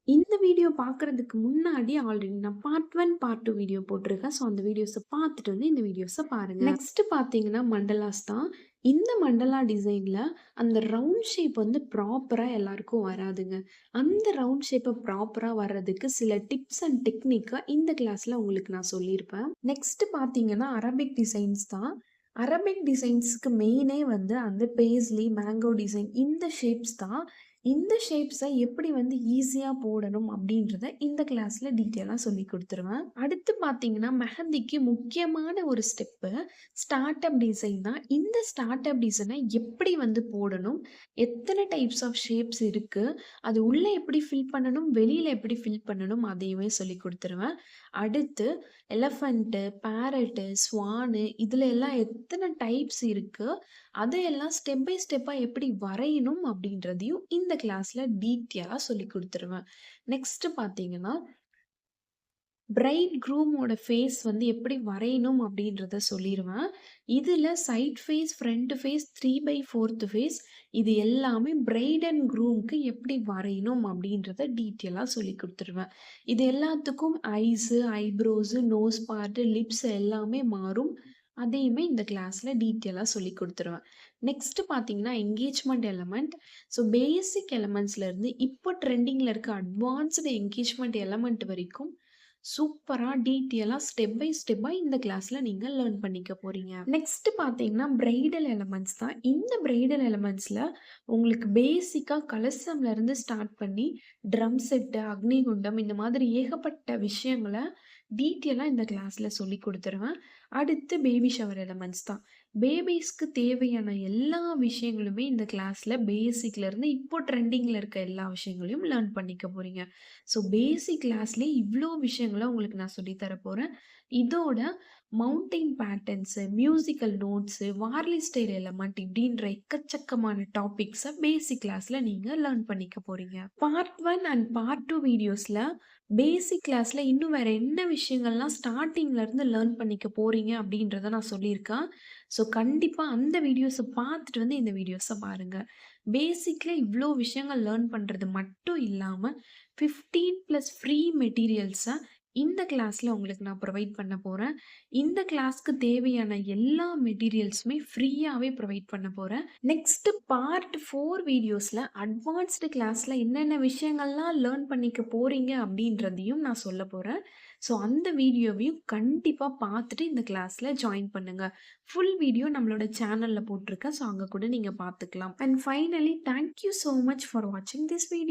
இந்த வீடியோ பார்க்குறதுக்கு முன்னாடி ஆல்ரெடி நான் பார்ட் 1, பார்ட் 2 வீடியோ போட்டிருக்கேன். ஸோ, அந்த வீடியோஸ பார்த்துட்டு வந்து இந்த வீடியோஸ பாருங்க. நெக்ஸ்ட்டு பார்த்தீங்கன்னா மண்டலாஸ் தான். இந்த மண்டலா டிசைன்ல அந்த ரவுண்ட் ஷேப் வந்து ப்ராப்பரா எல்லாருக்கும் வராதுங்க. அந்த ரவுண்ட் ஷேப்ப ப்ராப்பரா வர்றதுக்கு சில டிப்ஸ் அண்ட் டெக்னிக்க இந்த கிளாஸ்ல உங்களுக்கு நான் சொல்லியிருப்பேன். நெக்ஸ்ட்டு பார்த்தீங்கன்னா அரபிக் டிசைன்ஸ் தான். அரபிக் டிசைன்ஸ்க்கு மெயினே வந்து அந்த பேஸ்லி, மேங்கோ டிசைன் இந்த ஷேப்ஸ் தான். இந்த ஷேப்ஸ எப்படி வந்து ஈஸியா போடணும் அப்படின்றத இந்த கிளாஸ்ல டீட்டெயிலா சொல்லிக் குடுத்துருவேன். அடுத்து பார்த்தீங்கன்னா, மெஹந்திக்கு முக்கியமான ஒரு ஸ்டெப்பு ஸ்டார்ட் அப் டிசைன் தான். இந்த ஸ்டார்ட் அப் டிசைன எப்படி வந்து போடணும்? எத்தன டைப்ஸ் ஆஃப் ஷேப்ஸ் இருக்கு? அது உள்ள எப்படி ஃபில் பண்ணணும்? வெளியில எப்படி ஃபில் பண்ணணும்? அதையுமே சொல்லிக் குடுத்துருவேன். அடுத்து எலஃபன்ட்டு, பேரட்டு, ஸ்வானு இதுல எல்லாம் எத்தன டைப்ஸ் இருக்கு? அதையெல்லாம் ஸ்டெப் பை ஸ்டெப்பா எப்படி வரையணும் அப்படின்றதையும் இந்த கிளாஸ்ல டீட்டெயிலா சொல்லிக் குடுத்துருவேன். நெக்ஸ்ட் பார்த்தீங்கன்னா, பிரைட் க்ரூமோட ஃபேஸ் வந்து எப்படி வரையணும் அப்படின்றத சொல்லிருவேன். இதுல side face, front face, 3/4 face இது எல்லாமே பிரைட் அண்ட் க்ரூம்க்கு எப்படி வரையணும் அப்படின்றத டீட்டெயிலா சொல்லிக் குடுத்துருவேன். இது எல்லாத்துக்கும் eyes, eyebrows, nose part, lips எல்லாமே மாறும். அதையுமே இந்த கிளாஸ்ல டீட்டெயிலா சொல்லிக் குடுத்துருவேன். நெக்ஸ்ட் பார்த்தீங்கன்னா, என்கேஜ்மெண்ட் எலமெண்ட். ஸோ பேசிக் எலமெண்ட்ஸ்ல இருந்து இப்போ ட்ரெண்டிங்ல இருக்க அட்வான்ஸ்டு என்கேஜ்மெண்ட் எலமெண்ட் வரைக்கும் சூப்பரா, டீட்டெயிலா, ஸ்டெப் பை ஸ்டெப்பா இந்த கிளாஸ்ல நீங்க லேர்ன் பண்ணிக்க போறீங்க. நெக்ஸ்ட் பார்த்தீங்கன்னா, பிரைடல் எலமெண்ட்ஸ் தான். இந்த பிரைடல் எலமெண்ட்ஸ்ல உங்களுக்கு பேசிக்கா கலசம்ல இருந்து ஸ்டார்ட் பண்ணி, ட்ரம் செட்டு, அக்னிகுண்டம் இந்த மாதிரி ஏகப்பட்ட விஷயங்கள டீட்டெயிலா இந்த கிளாஸ்ல சொல்லிக் குடுத்துருவேன். அடுத்து பேபி ஷவர் எலமெண்ட்ஸ் தான். பேபீஸ்க்கு தேவையான எல்லா விஷயங்களுமே இந்த கிளாஸ்ல பேசிக்ல இருந்து இப்போ ட்ரெண்டிங்ல இருக்க எல்லா விஷயங்களையும் லேர்ன் பண்ணிக்க போறீங்க. ஸோ பேசிக் கிளாஸ்லயே இவ்ளோ விஷயங்கள உங்களுக்கு நான் சொல்லி தரப்போறேன். இதோட mountain patterns, musical notes, Warli style element இப்படின்ற எக்கச்சக்கமான டாபிக்ஸ பேசிக் கிளாஸ்ல நீங்க லேர்ன் பண்ணிக்க போறீங்க. பார்ட் 1 அண்ட் பார்ட் 2 வீடியோஸ்ல பேசிக் கிளாஸ்ல இன்னும் வேற என்ன விஷயங்கள்லாம் ஸ்டார்ட்டிங்ல இருந்து லேர்ன் பண்ணிக்க போறீங்க அப்படின்றத நான் சொல்லியிருக்கேன். ஸோ கண்டிப்பா அந்த வீடியோஸ பார்த்துட்டு வந்து இந்த வீடியோஸ பாருங்க. பேசிக்ல இவ்ளோ விஷயங்கள் லேர்ன் பண்றது மட்டும் இல்லாம 15+ ஃப்ரீ மெட்டீரியல்ஸ இந்த கிளாஸ்ல உங்களுக்கு நான் ப்ரொவைட் பண்ண போறேன். இந்த கிளாஸ்க்கு தேவையான எல்லா மெட்டீரியல்ஸுமே ஃப்ரீயாவே ப்ரொவைட் பண்ண போறேன். நெக்ஸ்ட் பார்ட் 4 வீடியோஸ்ல அட்வான்ஸ்டு கிளாஸ்ல என்னென்ன விஷயங்கள்லாம் லேர்ன் பண்ணிக்க போறீங்க அப்படின்றதையும் நான் சொல்லப் போறேன். ஸோ அந்த வீடியோவையும் கண்டிப்பா பார்த்துட்டு இந்த கிளாஸ்ல ஜாயின் பண்ணுங்க. ஃபுல் வீடியோ நம்மளோட சேனல்ல போட்டிருக்கேன். ஸோ அங்க கூட நீங்க பார்த்துக்கலாம். And finally thank you so much for வாட்சிங் திஸ் வீடியோ.